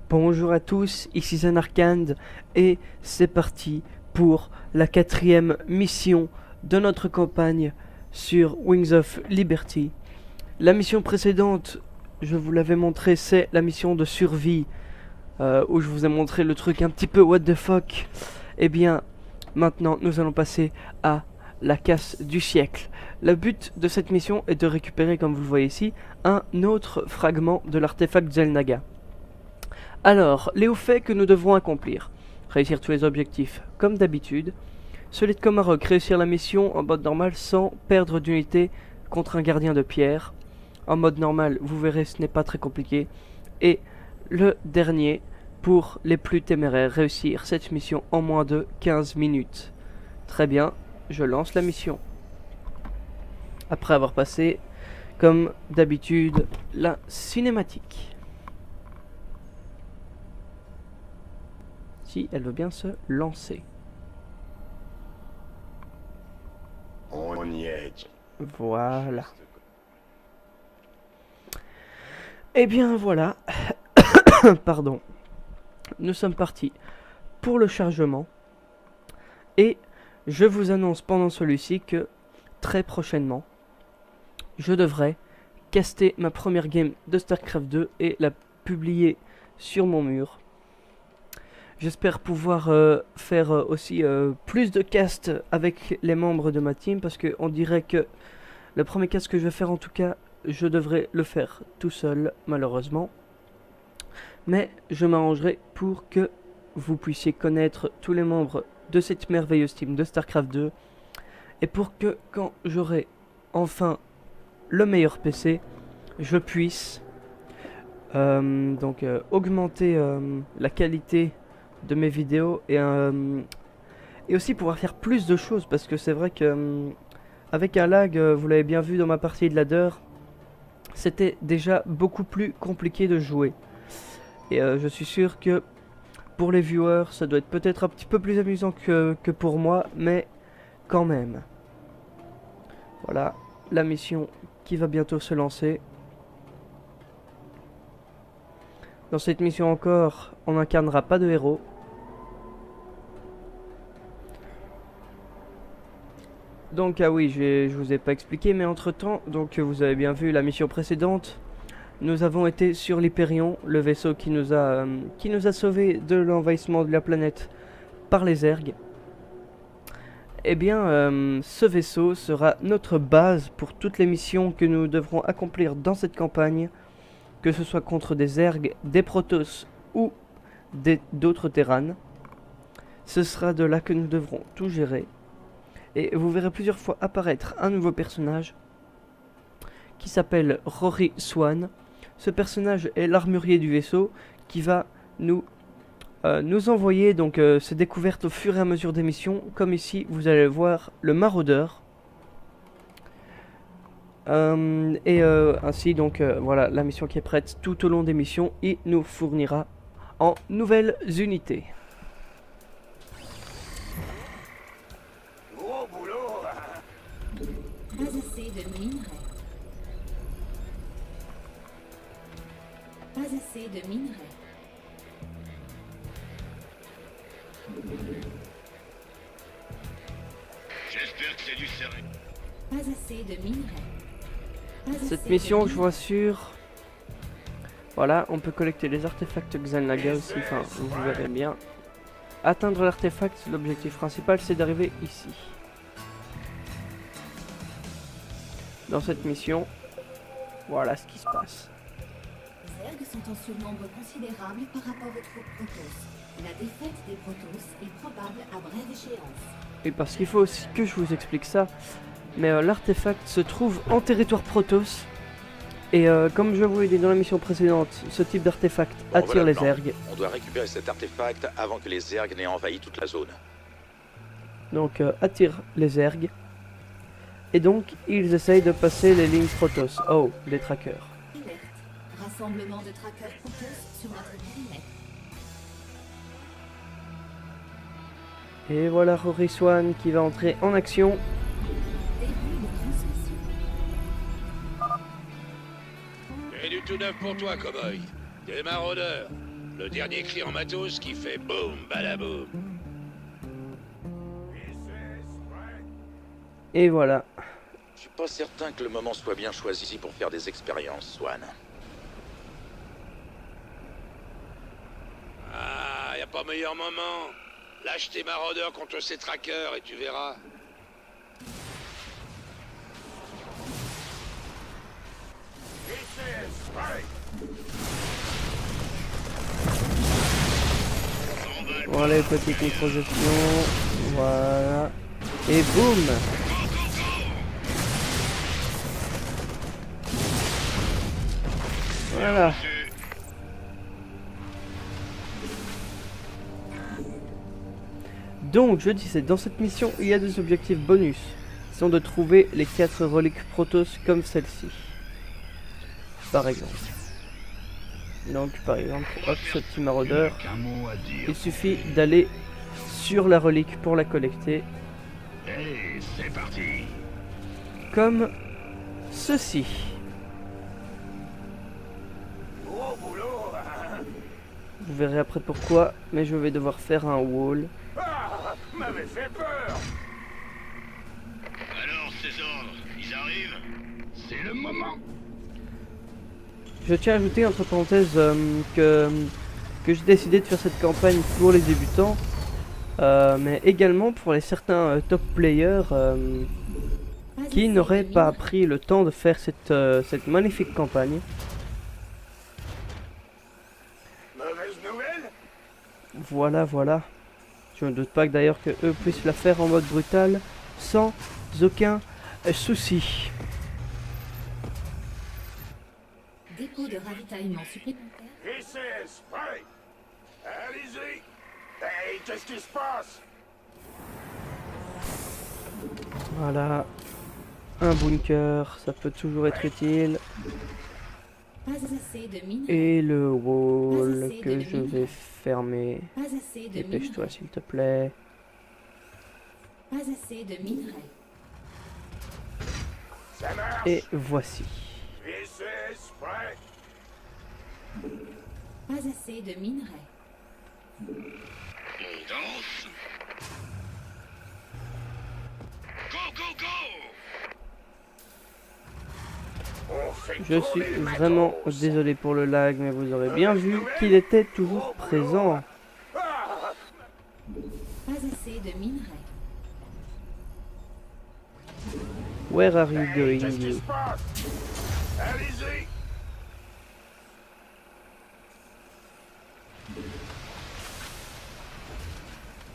Bonjour à tous, ici Zanarkand et c'est parti pour la 4e mission de notre campagne sur Wings of Liberty. La mission précédente, je vous l'avais montré, c'est la mission de survie où je vous ai montré le truc un petit peu what the fuck. Eh bien, maintenant nous allons passer à la casse du siècle. Le but de cette mission est de récupérer, comme vous le voyez ici, un autre fragment de l'artefact Xel'Naga. Alors, les hauts faits que nous devrons accomplir. Réussir tous les objectifs, comme d'habitude. Solide comme un roc, réussir la mission en mode normal sans perdre d'unité contre un gardien de pierre. En mode normal, vous verrez, ce n'est pas très compliqué. Et le dernier, pour les plus téméraires, réussir cette mission en moins de 15 minutes. Très bien, je lance la mission. Après avoir passé, comme d'habitude, la cinématique. Si elle veut bien se lancer. On y est. Voilà. Et bien voilà. Pardon. Nous sommes partis pour le chargement. Et je vous annonce pendant celui-ci que très prochainement, je devrais caster ma première game de StarCraft 2 et la publier sur mon mur. J'espère pouvoir faire aussi plus de casts avec les membres de ma team, parce qu'on dirait que le premier cast que je vais faire, en tout cas, je devrais le faire tout seul, malheureusement. Mais je m'arrangerai pour que vous puissiez connaître tous les membres de cette merveilleuse team de StarCraft 2, et pour que quand j'aurai enfin le meilleur PC, je puisse augmenter la qualité de mes vidéos et aussi pouvoir faire plus de choses, parce que c'est vrai que avec un lag, vous l'avez bien vu dans ma partie de ladder, c'était déjà beaucoup plus compliqué de jouer. Et je suis sûr que pour les viewers, ça doit être peut-être un petit peu plus amusant que pour moi, mais quand même. Voilà, la mission qui va bientôt se lancer. Dans cette mission encore, on n'incarnera pas de héros. Donc ah oui, je vous ai pas expliqué, mais entre temps, donc vous avez bien vu la mission précédente, nous avons été sur l'Hyperion, le vaisseau qui nous a sauvés de l'envahissement de la planète par les Zergs. Eh bien, ce vaisseau sera notre base pour toutes les missions que nous devrons accomplir dans cette campagne, que ce soit contre des Zergs, des Protoss ou d'autres Terrans. Ce sera de là que nous devrons tout gérer. Et vous verrez plusieurs fois apparaître un nouveau personnage qui s'appelle Rory Swan. Ce personnage est l'armurier du vaisseau qui va nous envoyer donc ses découvertes au fur et à mesure des missions. Comme ici, vous allez voir le maraudeur. Ainsi donc voilà la mission qui est prête tout au long des missions. Il nous fournira en nouvelles unités. Gros boulot. Pas assez de minerais. Pas assez de minerais. J'espère que c'est du sérieux. Pas assez de minerais. Pas Cette assez mission, de je vous rassure, voilà, on peut collecter les artefacts Xel'Naga aussi, enfin, vous verrez bien. Atteindre l'artefact, l'objectif principal, c'est d'arriver ici. Dans cette mission, voilà ce qui se passe. Les Zergs sont en surnombre considérable par rapport aux troupes Protoss. La défaite des Protoss est probable à brève échéance. Et parce qu'il faut aussi que je vous explique ça, mais l'artefact se trouve en territoire Protoss. Et comme je vous l'ai dit dans la mission précédente, ce type d'artefact attire voilà le les plan. Zergs. On doit récupérer cet artefact avant que les Zergs n'aient envahi toute la zone. Donc attire les Zergs. Et donc ils essayent de passer les lignes Protoss. Oh, des trackers. Alerte. Rassemblement de trackers Protoss sur notre périmètre. Et voilà Rory Swan qui va entrer en action. Début de transmission. Et du tout neuf pour toi, cowboy. Des maraudeurs. Le dernier cri en matos qui fait boum, balaboum. Et voilà. Je suis pas certain que le moment soit bien choisi pour faire des expériences, Swan. Ah, y a pas meilleur moment. Lâche tes maraudeurs contre ces trackers et tu verras. Voilà, petite micro-gestion. Voilà. Et boum. Voilà. Donc, je disais, dans cette mission, il y a des objectifs bonus. Qui sont de trouver les 4 reliques Protoss comme celle-ci. Par exemple. Donc, par exemple, hop, ce petit maraudeur. Il suffit d'aller sur la relique pour la collecter. Allez, c'est parti. Comme ceci. Gros boulot. Vous verrez après pourquoi, mais je vais devoir faire un wall. Ah, m'avait fait peur. Alors, ces ordres, ils arrivent? C'est le moment. Je tiens à ajouter entre parenthèses que j'ai décidé de faire cette campagne pour les débutants, mais également pour les certains top players qui n'auraient pas pris le temps de faire cette magnifique campagne. Mauvaise nouvelle? Voilà, voilà. Je ne doute pas que d'ailleurs que eux puissent la faire en mode brutal sans aucun souci. Dépôt de ravitaillement supplémentaire. VCS, prêt. Allez-y. Hey, qu'est-ce qui se passe? Voilà. Un bunker, ça peut toujours être utile. Pas assez de minerais. Et le wall Pas assez que de je minerais. vais fermer. Pas assez de Dépêche-toi minerais. s'il te plaît. Pas assez de minerais. Ça marche. Et voici. VCS, prêt. Pas assez de minerais. On danse. Go, go, go. On fait Je suis tourner le vraiment matos. désolé pour le lag, mais vous aurez bien vu qu'il était toujours présent. Ah, Pas assez de minerais. Where are you hey, qu'est-ce going, qui you? se passe? Allez-y.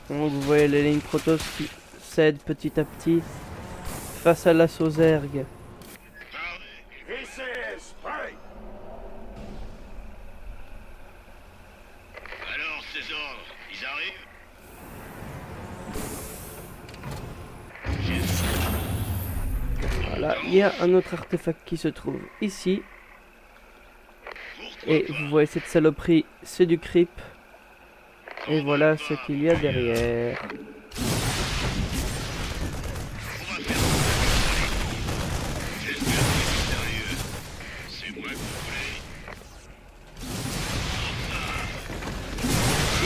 Donc vous voyez les lignes Protoss qui cèdent petit à petit face à l'assaut Zerg. VCS, prêt. Alors, ces ordres, ils arrivent? Voilà, il y a un autre artefact qui se trouve ici. Et vous voyez cette saloperie, c'est du creep. Et voilà ce qu'il y a derrière.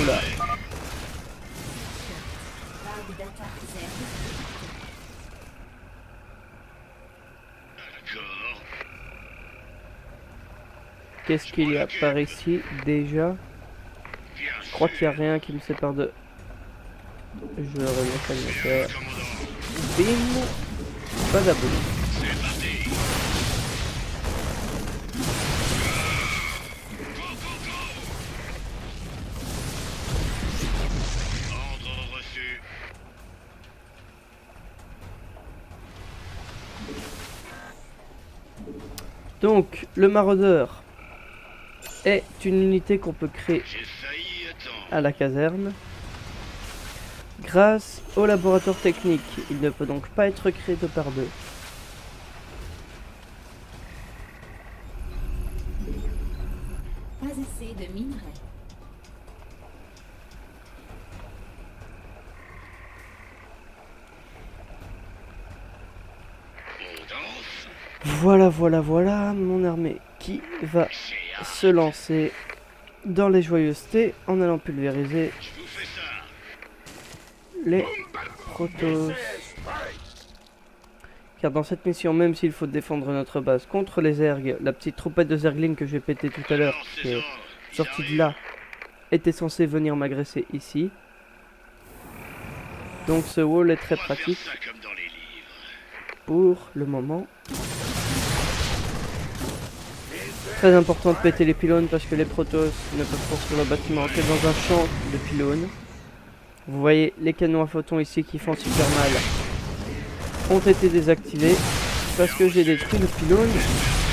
Oula. Vague d'attaque zéro. Qu'est-ce qu'il y a par ici déjà? Je crois qu'il n'y a rien qui me sépare de... Je remets ça de faire. Bim. Badaboum. Ordre reçu. Donc, le maraudeur est une unité qu'on peut créer J'ai failli attendre. à la caserne. Grâce au laboratoire technique, il ne peut donc pas être créé deux par deux. Pas assez de minerais. On danse. Voilà, voilà, voilà, mon armée qui va se lancer dans les joyeusetés en allant pulvériser les Protoss. Car dans cette mission, même s'il faut défendre notre base contre les Zergs, la petite troupette de Zerglings que j'ai pété tout à l'heure, qui est sortie de là, était censée venir m'agresser ici. Donc ce wall est très pratique pour le moment. Très important de péter les pylônes parce que les Protoss ne peuvent construire le bâtiment que dans un champ de pylônes. Vous voyez les canons à photons ici qui font super mal ont été désactivés parce que j'ai détruit le pylône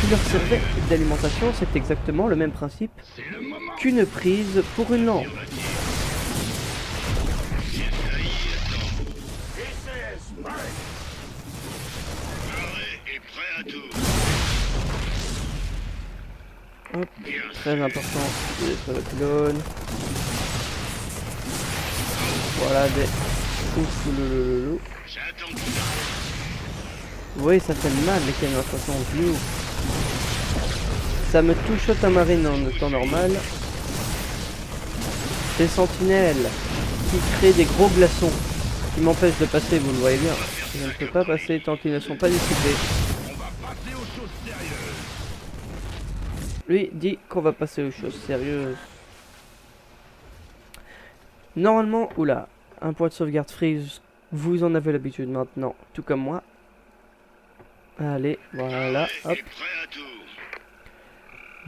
qui leur servait d'alimentation. C'est exactement le même principe qu'une prise pour une lampe. Hop, très important de détruire le pylône. Voilà des... Ouh, vous voyez, ça fait mal les canons à façon view. Ça me touche à marine en temps normal. Des sentinelles qui créent des gros glaçons qui m'empêchent de passer, vous le voyez bien. Je ne peux pas passer tant qu'ils ne sont pas dissipés. Lui dit qu'on va passer aux choses sérieuses. Normalement, oula, un point de sauvegarde freeze, vous en avez l'habitude maintenant, tout comme moi. Allez, voilà, hop.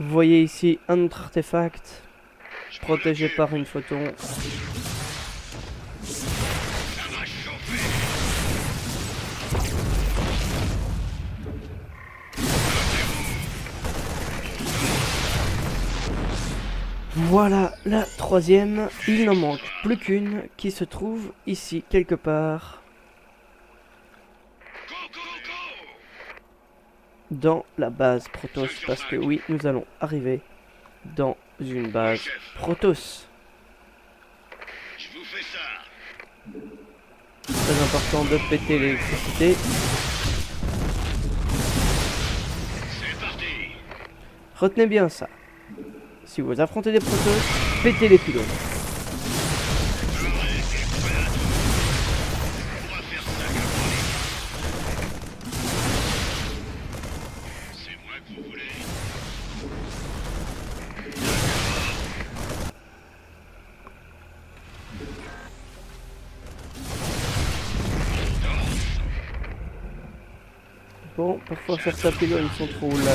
Vous voyez ici un autre artefact, protégé par une photon. Voilà la troisième, il n'en manque plus qu'une qui se trouve ici quelque part. Dans la base Protoss, parce que oui, nous allons arriver dans une base Protoss. Très important de péter l'électricité. Retenez bien ça. Si vous affrontez des Protoss, pétez les pylônes. Bon, parfois faire sa pylône, ils sont trop là.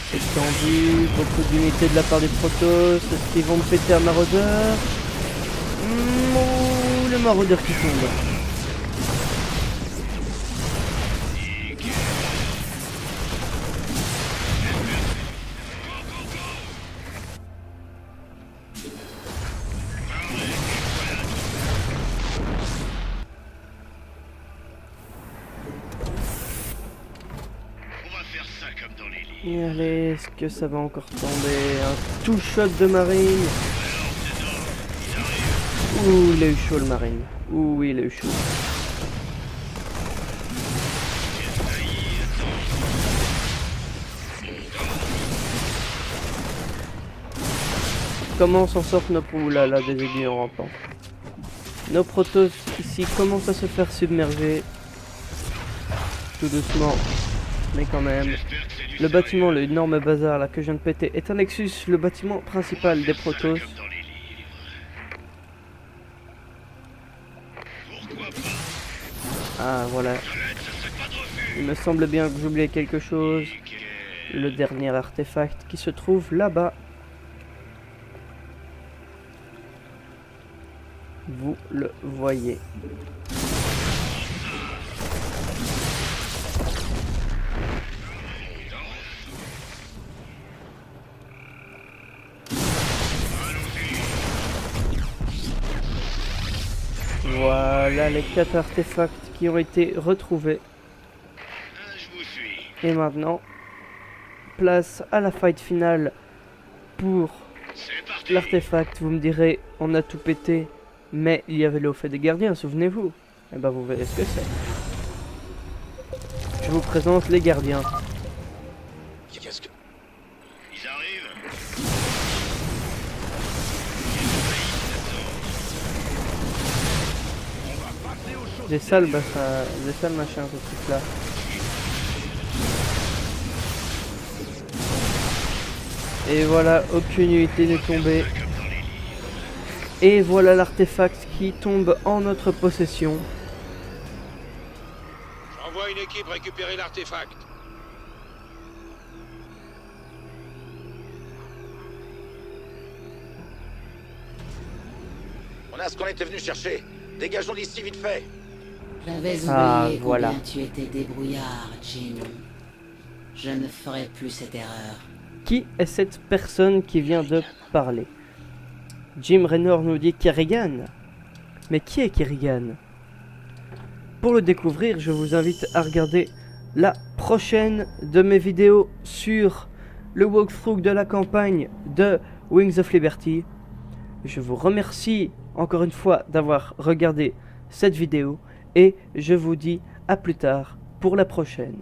C'est tendu, beaucoup d'unités de la part des Protoss. Est-ce qu'ils vont me péter un maraudeur? Oh, le maraudeur qui tombe. Et allez, est-ce que ça va encore tomber? Un tout shot de marine. Ouh, il a eu chaud le marine. Ouh, il a eu chaud. Comment s'en sortent nos... Ouh là là, des aiguilles en rampant. Nos Protoss ici commencent à se faire submerger. Tout doucement, mais quand même. Le bâtiment, le énorme bazar là que je viens de péter, est un Nexus, le bâtiment principal des Protoss. Ah voilà. Il me semble bien que j'oubliais quelque chose. Le dernier artefact qui se trouve là-bas. Vous le voyez. Voilà les 4 artefacts qui ont été retrouvés. Et maintenant, place à la fight finale pour l'artefact. Vous me direz, on a tout pété, mais il y avait le haut fait des gardiens, souvenez-vous. Et ben vous verrez ce que c'est. Je vous présente les gardiens. Qu'est-ce que... Ils arrivent. Des sales, bah ça, des sales machins, ce truc là. Et voilà, aucune unité n'est tombée. Et voilà l'artefact qui tombe en notre possession. J'envoie une équipe récupérer l'artefact. On a ce qu'on était venu chercher. Dégageons d'ici vite fait. J'avais Ah, oublié voilà. combien tu étais débrouillard, Jim. Je ne ferai plus cette erreur. Qui est cette personne qui vient de parler? Jim Raynor nous dit Kerrigan. Mais qui est Kerrigan? Pour le découvrir, je vous invite à regarder la prochaine de mes vidéos sur le walkthrough de la campagne de Wings of Liberty. Je vous remercie encore une fois d'avoir regardé cette vidéo et je vous dis à plus tard pour la prochaine.